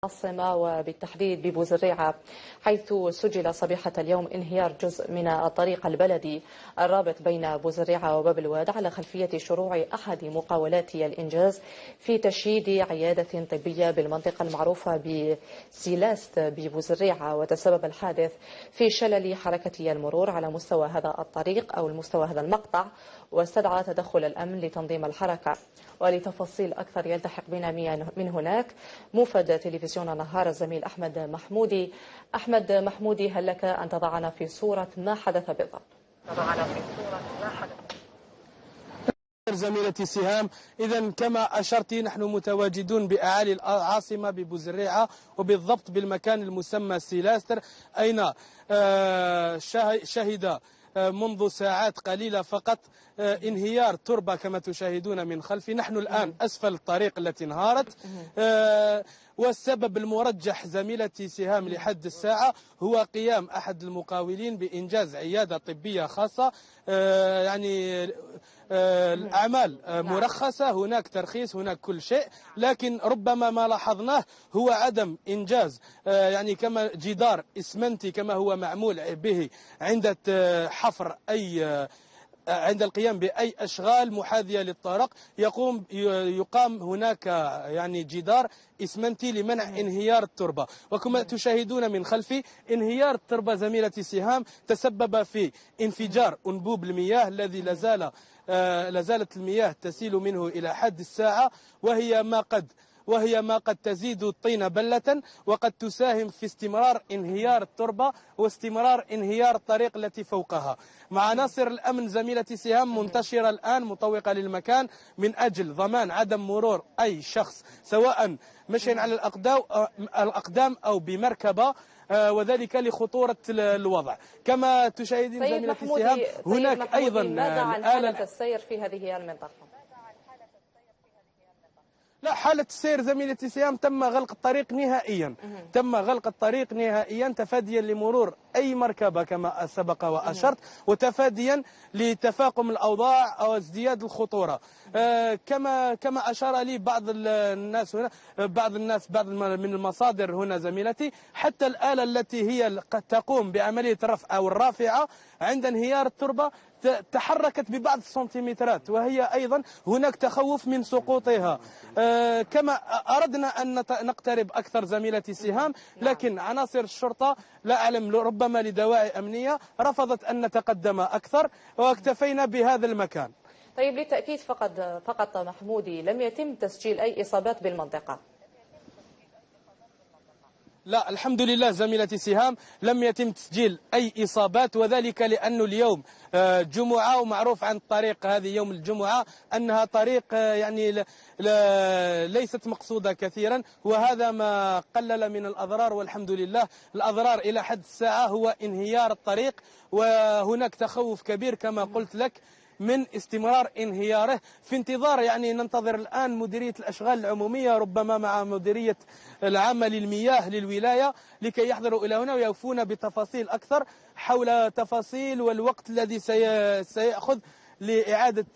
العاصمة وبالتحديد ببوزريعة، حيث سجل صبيحة اليوم انهيار جزء من الطريق البلدي الرابط بين بوزريعة وباب الواد على خلفية شروع أحد مقاولات الإنجاز في تشييد عيادة طبية بالمنطقة المعروفة بسيلاست ببوزريعة. وتسبب الحادث في شلل حركة المرور على مستوى هذا الطريق أو المستوى هذا المقطع، واستدعى تدخل الأمن لتنظيم الحركة. ولتفاصيل أكثر يلتحق بنا من هناك موفد تلفزيون النهار الزميل أحمد محمودي. أحمد محمودي، هل لك أن تضعنا في صورة ما حدث بالضبط؟ زميلتي سهام، إذا كما أشرت نحن متواجدون بأعالي العاصمة ببوزريعة، وبالضبط بالمكان المسمى سيلاستر، أين شهد منذ ساعات قليلة فقط انهيار تربة كما تشاهدون من خلفي. نحن الآن أسفل الطريق التي انهارت، والسبب المرجح زميلتي سهام لحد الساعة هو قيام أحد المقاولين بإنجاز عيادة طبية خاصة. يعني الأعمال مرخصة، هناك ترخيص، هناك كل شيء، لكن ربما ما لاحظناه هو عدم إنجاز يعني كما جدار إسمنتي كما هو معمول به عند حفر عند القيام بأي أشغال محاذية للطرق يقام هناك يعني جدار إسمنتي لمنع انهيار التربة. وكما تشاهدون من خلفي انهيار التربة زميلتي سهام تسبب في انفجار أنبوب المياه الذي لازالت المياه تسيل منه إلى حد الساعة، وهي ما قد تزيد الطين بلة، وقد تساهم في استمرار انهيار التربة واستمرار انهيار الطريق التي فوقها. مع عناصر الأمن زميلتي سهام منتشرة الآن مطوقة للمكان من أجل ضمان عدم مرور أي شخص سواء مشيا على الأقدام أو بمركبة، وذلك لخطورة الوضع. كما تشاهدين زميلتي سهام هناك أيضا ماذا عن حالة السير في هذه المنطقة؟ لا، حالة السير زميلتي سهام تم غلق الطريق نهائيا، تم غلق الطريق نهائيا تفاديا لمرور أي مركبة كما سبق وأشرت، وتفاديا لتفاقم الأوضاع أو ازدياد الخطورة. كما أشار لي بعض الناس هنا، بعض من المصادر هنا زميلتي، حتى الآلة التي هي قد تقوم بعملية رفع أو الرافعة عند انهيار التربة تحركت ببعض السنتيمترات، وهي أيضا هناك تخوف من سقوطها. كما أردنا أن نقترب أكثر زميلتي سهام، لكن عناصر الشرطة لا أعلم ربما لدواعي أمنية رفضت أن نتقدم أكثر، واكتفينا بهذا المكان. طيب، للتأكيد فقط محمودي، لم يتم تسجيل أي إصابات بالمنطقة؟ لا الحمد لله زميلتي سهام، لم يتم تسجيل أي إصابات، وذلك لأنه اليوم جمعة، ومعروف عن الطريق هذه يوم الجمعة أنها طريق يعني ليست مقصودة كثيرا، وهذا ما قلل من الأضرار. والحمد لله الأضرار إلى حد الساعة هو انهيار الطريق، وهناك تخوف كبير كما قلت لك من استمرار انهياره. في انتظار يعني ننتظر الآن مديرية الأشغال العمومية ربما مع مديرية العامة للمياه للولاية لكي يحضروا إلى هنا ويوفون بتفاصيل أكثر حول تفاصيل والوقت الذي سيأخذ لإعادة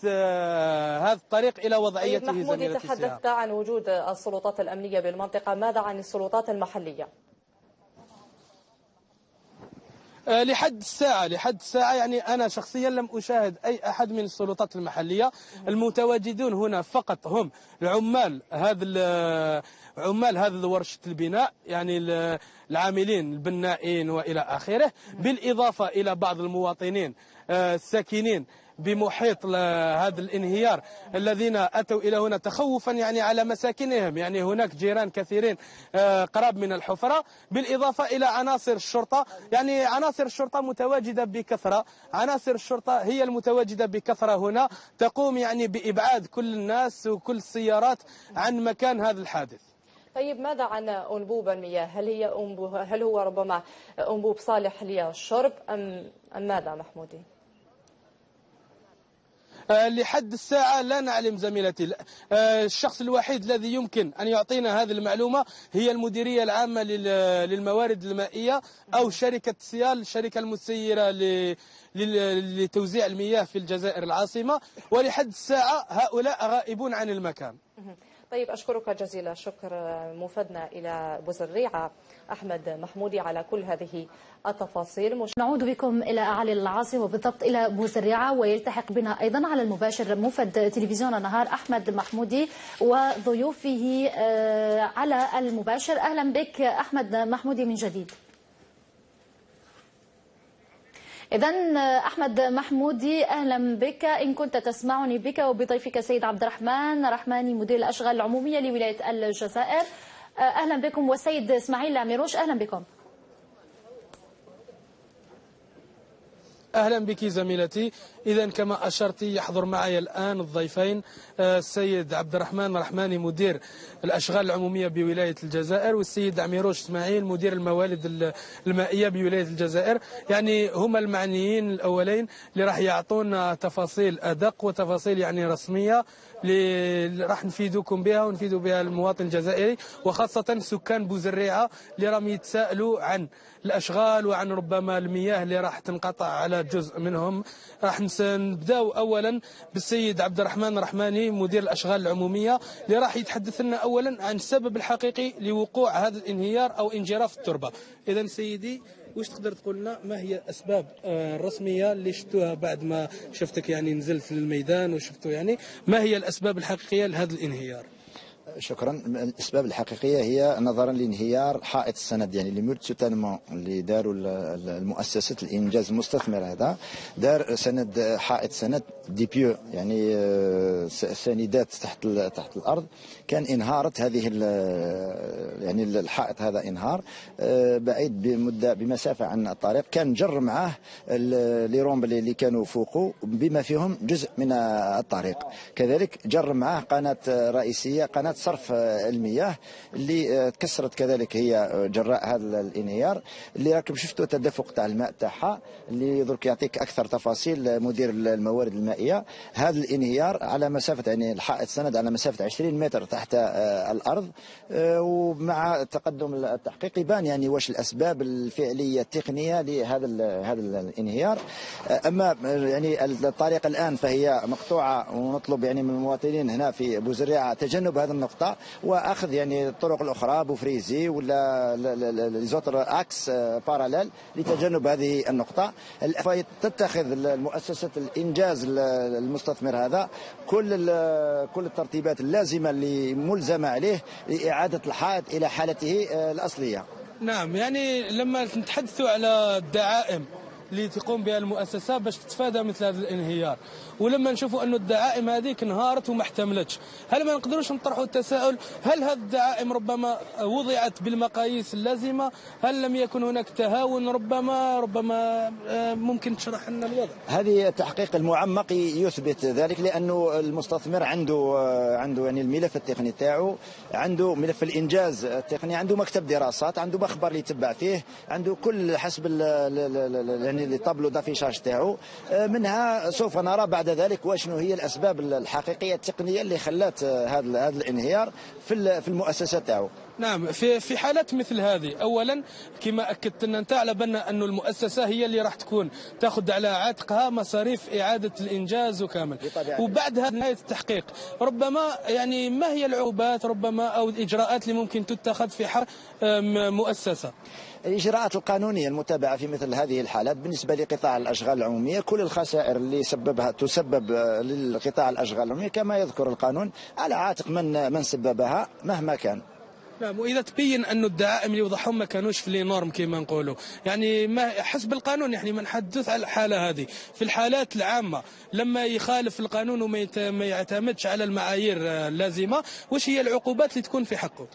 هذا الطريق إلى وضعيته. طيب محمودي، تحدثت عن وجود السلطات الأمنية بالمنطقة، ماذا عن السلطات المحلية؟ لحد الساعة يعني أنا شخصيا لم أشاهد أي أحد من السلطات المحلية. المتواجدون هنا فقط هم عمال هذا ورشة البناء، يعني العاملين البنائين وإلى آخره، بالإضافة إلى بعض المواطنين الساكنين بمحيط هذا الانهيار الذين أتوا إلى هنا تخوفا يعني على مساكنهم. يعني هناك جيران كثيرين قراب من الحفرة، بالإضافة إلى عناصر الشرطة. يعني عناصر الشرطة متواجدة بكثرة، عناصر الشرطة هي المتواجدة بكثرة هنا، تقوم يعني بإبعاد كل الناس وكل السيارات عن مكان هذا الحادث. طيب، ماذا عن أنبوب المياه؟ هل هو ربما أنبوب صالح للشرب أم ماذا محمودي؟ لحد الساعة لا نعلم زميلتي. الشخص الوحيد الذي يمكن أن يعطينا هذه المعلومة هي المديرية العامة للموارد المائية أو شركة سيال، الشركة المسيرة لتوزيع المياه في الجزائر العاصمة، ولحد الساعة هؤلاء غائبون عن المكان. طيب أشكرك جزيل الشكر مفدنا إلى بوزريعة أحمد محمودي على كل هذه التفاصيل. نعود بكم إلى أعالي العاصمة وبالضبط إلى بوزريعة، ويلتحق بنا أيضا على المباشر مفد تلفزيون النهار أحمد محمودي وضيوفه على المباشر. أهلا بك أحمد محمودي من جديد. إذن أحمد محمودي أهلا بك، إن كنت تسمعني بك وبضيفك سيد عبد الرحمن رحماني مدير الأشغال العمومية لولاية الجزائر. أهلا بكم، والسيد إسماعيل العميروش أهلا بكم. أهلا بك زميلتي. إذا كما أشرت يحضر معي الآن الضيفين السيد عبد الرحمن رحماني مدير الأشغال العمومية بولاية الجزائر، والسيد عميروش إسماعيل مدير الموارد المائية بولاية الجزائر. يعني هما المعنيين الأولين اللي راح يعطونا تفاصيل أدق وتفاصيل يعني رسمية اللي راح نفيدوكم بها ونفيدوا بها المواطن الجزائري، وخاصة سكان بوزريعة اللي راهم يتساءلوا عن الأشغال وعن ربما المياه اللي راح تنقطع على جزء منهم. راح نبداو أولا بالسيد عبد الرحمن رحماني مدير الأشغال العمومية اللي راح يتحدث لنا أولا عن السبب الحقيقي لوقوع هذا الانهيار أو انجراف التربة. إذا سيدي واش تقدر تقول لنا ما هي الأسباب الرسمية اللي شفتوها بعد ما شفتك يعني نزلت للميدان وشفتوا يعني ما هي الأسباب الحقيقية لهذا الانهيار؟ شكرا. الاسباب الحقيقيه هي نظرا لانهيار حائط السند، يعني لي مولتيتالمون اللي داروا المؤسسه الانجاز المستثمر هذا دار سند حائط سند ديبيو، يعني سندات تحت الارض، كان انهارت هذه يعني الحائط هذا انهار بعيد بمسافه عن الطريق، كان جر معاه لي رومبل اللي كانوا فوقه بما فيهم جزء من الطريق، كذلك جر معاه قناه رئيسيه، قناه صرف المياه اللي تكسرت كذلك هي جراء هذا الانهيار اللي راكم شفتوا تدفق تاع الماء تاعها اللي درك يعطيك اكثر تفاصيل مدير الموارد المائيه. هذا الانهيار على مسافه يعني الحائط سند على مسافه 20 متر تحت الارض، ومع تقدم التحقيق يبان يعني واش الاسباب الفعليه التقنيه لهذا الانهيار. اما يعني الطريق الان فهي مقطوعه، ونطلب يعني من المواطنين هنا في بوزريعه تجنب هذا النقطة واخذ يعني الطرق الاخرى بوفريزي ولا ليزوتر اكس باراليل لتجنب هذه النقطة. تتخذ مؤسسة الانجاز المستثمر هذا كل الترتيبات اللازمة اللي ملزمة عليه لإعادة الحائط إلى حالته الأصلية. نعم، يعني لما نتحدثوا على الدعائم اللي تقوم بها المؤسسة باش تتفادى مثل هذا الانهيار، ولما نشوفوا أنه الدعائم هذيك انهارت وما احتملتش، هل ما نقدروش نطرحوا التساؤل هل هذه الدعائم ربما وضعت بالمقاييس اللازمة؟ هل لم يكن هناك تهاون؟ ربما ممكن تشرح لنا الوضع؟ هذه التحقيق المعمق يثبت ذلك، لأنه المستثمر عنده يعني الملف التقني تاعو، عنده ملف الإنجاز التقني، عنده مكتب دراسات، عنده مخبر اللي يتبع فيه، عنده كل حسب يعني اللي طابلو دافيشاج تاعو. منها سوف نرى بعد ذلك وشنو هي الأسباب الحقيقية التقنية اللي خلت هذا الانهيار في المؤسسة تاعو. نعم، في حالات مثل هذه اولا كما اكدت لنا انت على بالنا انه المؤسسه هي اللي راح تكون تاخذ على عاتقها مصاريف اعاده الانجاز وكامل، وبعد هذا نهايه التحقيق ربما يعني ما هي العقوبات ربما او الاجراءات اللي ممكن تتخذ في حق مؤسسه؟ الإجراءات القانونية المتبعة في مثل هذه الحالات بالنسبة لقطاع الأشغال العمومية، كل الخسائر اللي تسبب للقطاع الأشغال العمومية كما يذكر القانون على عاتق من سببها مهما كان. نعم، واذا تبين انه الدعائم اللي وضعهم ما كانوش في لي نورم كما نقولوا، يعني ما حسب القانون، يعني ما نحدث على الحاله هذه، في الحالات العامه لما يخالف القانون وما يعتمدش على المعايير اللازمه، وش هي العقوبات اللي تكون في حقه؟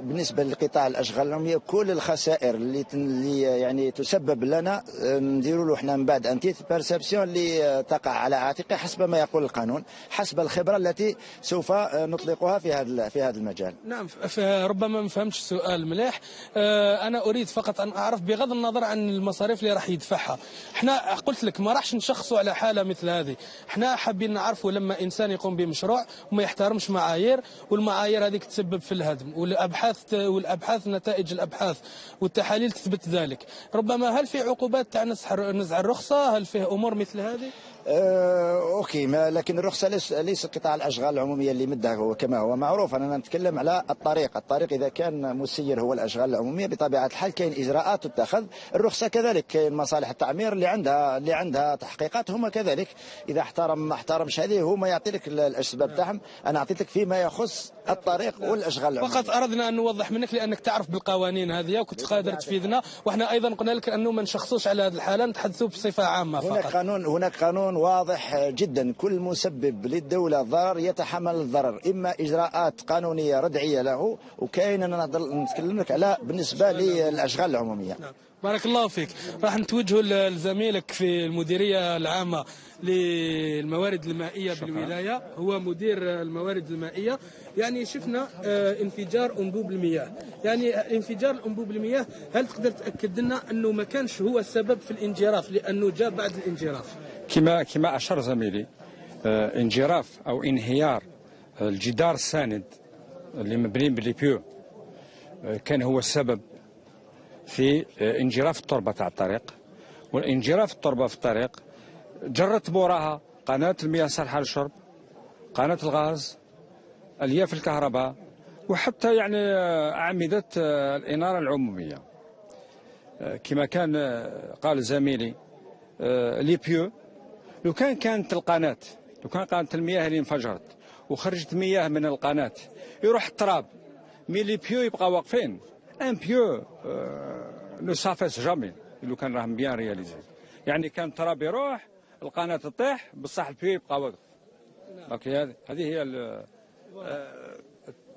بالنسبه لقطاع الاشغال العموميه كل الخسائر اللي يعني تسبب لنا نديروا له احنا من بعد انتي بيرسبسيون اللي تقع على عاتقه حسب ما يقول القانون، حسب الخبره التي سوف نطلقها في هذا المجال. نعم، ربما ما فهمتش السؤال مليح. انا اريد فقط ان اعرف بغض النظر عن المصاريف اللي راح يدفعها، احنا قلت لك ما راحش نشخصوا على حاله مثل هذه، احنا حابين نعرفوا لما انسان يقوم بمشروع وما يحترمش معايير، والمعايير هذيك تسبب في الهدم، والابحاث نتائج الابحاث والتحاليل تثبت ذلك، ربما هل في عقوبات تاع نزع الرخصه؟ هل فيه امور مثل هذه؟ اوكي، لكن الرخصه ليس قطاع الاشغال العموميه اللي مدها هو كما هو معروف. انا نتكلم على الطريق اذا كان مسير هو الاشغال العموميه بطبيعه الحال كاين اجراءات تتخذ. الرخصه كذلك كاين مصالح التعمير اللي عندها تحقيقات، هما كذلك اذا ما احترمش هذه هما يعطي لك الاسباب تاعهم. انا اعطيتك فيما يخص الطريق والاشغال العموميه. فقط اردنا ان نوضح منك لانك تعرف بالقوانين هذه وكنت قادر تفيدنا، واحنا ايضا قلنا لك انه ما نشخصوش على هذه الحاله، نتحدثوا بصفه عامه فقط. هناك قانون واضح جدا، كل مسبب للدولة ضرر يتحمل الضرر، إما إجراءات قانونية ردعية له، وكاين أنا نتكلم لك على بالنسبة للأشغال العمومية. بارك الله فيك. راح نتوجهوا لزميلك في المديرية العامة للموارد المائية بالولاية، هو مدير الموارد المائية. يعني شفنا انفجار أنبوب المياه، يعني انفجار الأنبوب المياه، هل تقدر تأكد لنا أنه ما كانش هو السبب في الانجراف لأنه جاء بعد الانجراف؟ كما أشار زميلي، انجراف أو انهيار الجدار الساند اللي مبني بالليبيو كان هو السبب في انجراف التربة تاع الطريق. والانجراف التربة في الطريق جرت موراها قناة المياه الصالحة للشرب، قناة الغاز، الياف الكهرباء، وحتى يعني أعمدة الإنارة العمومية. كما كان قال زميلي ليبيو، لو كانت القناة، لو كان قناة المياه اللي انفجرت وخرجت مياه من القناة يروح التراب، مي لي بيو يبقى واقفين. ان بيو لو سافيس جامي لو كان راهم بيان رياليزي. يعني كان التراب يروح، القناة تطيح، بصح البيو يبقى واقف. اوكي، هذه هي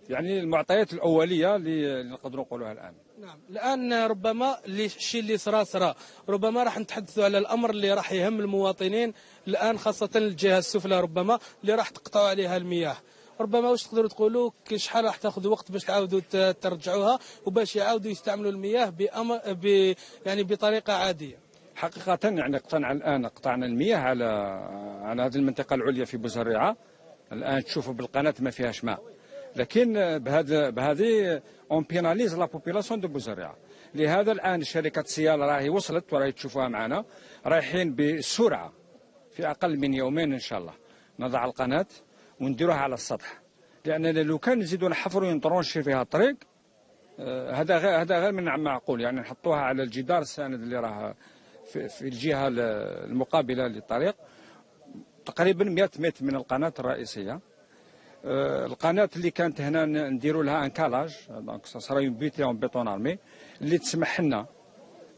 يعني المعطيات الأولية اللي نقدروا نقولوها الآن. نعم، الآن ربما الشيء اللي صرا ربما راح نتحدثوا على الأمر اللي راح يهم المواطنين الآن، خاصة الجهة السفلى ربما اللي راح تقطعوا عليها المياه. ربما واش تقدروا تقولوا شحال راح تاخذ وقت باش تعاودوا ترجعوها وباش يعاودوا يستعملوا المياه يعني بطريقة عادية؟ حقيقة يعني قطعنا المياه على هذه المنطقة العليا في بوزريعة. الآن تشوفوا بالقناة ما فيهاش ماء، لكن بهذه اون بيناليز لا بوبيلاسيون دو بوزريعة. لهذا الآن شركة السيال راهي وصلت وراهي تشوفوها معنا، رايحين بسرعة في أقل من يومين إن شاء الله نضع القناة ونديروها على السطح. لأننا لو كان نزيدوا نحفروا ونطرونشي فيها الطريق، هذا غير من معقول. يعني نحطوها على الجدار الساند اللي راه في الجهة المقابلة للطريق، تقريبا 100 متر من القناة الرئيسية. القناة اللي كانت هنا نديروا لها انكالاج، دونك صار بيتي اون بيطون ارمي اللي تسمح لنا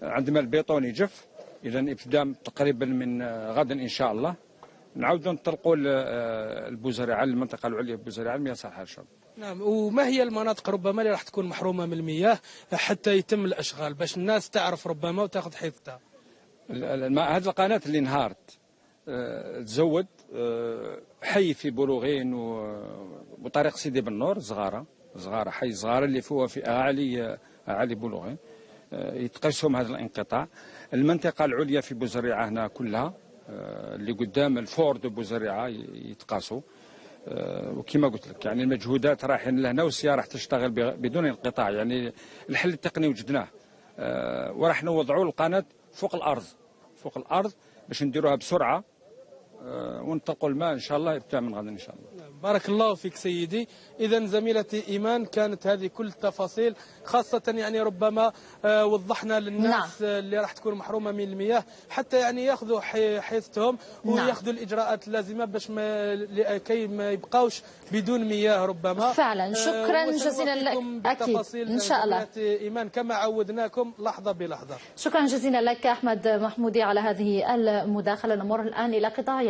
عندما البيطون يجف، اذا ابتداء تقريبا من غدا ان شاء الله نعاودوا نطلقوا البوزريعة، المنطقة العليا في بوزريعة المياه الصالحة للشرب. نعم، وما هي المناطق ربما اللي راح تكون محرومة من المياه حتى يتم الاشغال باش الناس تعرف ربما وتاخذ حيطتها؟ هذه القناة اللي انهارت تزود حي في بلوغين وطريق سيدي بن نور، زغارة حي زغارة اللي فيها في أعالي بلوغين يتقسم هذا الانقطاع. المنطقة العليا في بوزريعة هنا كلها اللي قدام الفور دو بوزريعة يتقاسوا. وكما قلت لك يعني المجهودات رايحين لهنا والسيارة راح تشتغل بدون انقطاع. يعني الحل التقني وجدناه، وراح نوضعوا القناة فوق الأرض باش نديروها بسرعة ونطلقوا الماء إن شاء الله ابتداء من غدا إن شاء الله. بارك الله فيك سيدي. إذا زميلتي إيمان كانت هذه كل التفاصيل، خاصة يعني ربما وضحنا للناس اللي راح تكون محرومة من المياه حتى يعني ياخذوا حيثهم وياخذوا الإجراءات اللازمة باش كي ما يبقاوش بدون مياه ربما. فعلا شكرا جزيلا لك. أكيد إن شاء الله إيمان كما عودناكم لحظة بلحظة. شكرا جزيلا لك أحمد محمودي على هذه المداخلة. نمر الآن إلى قطاع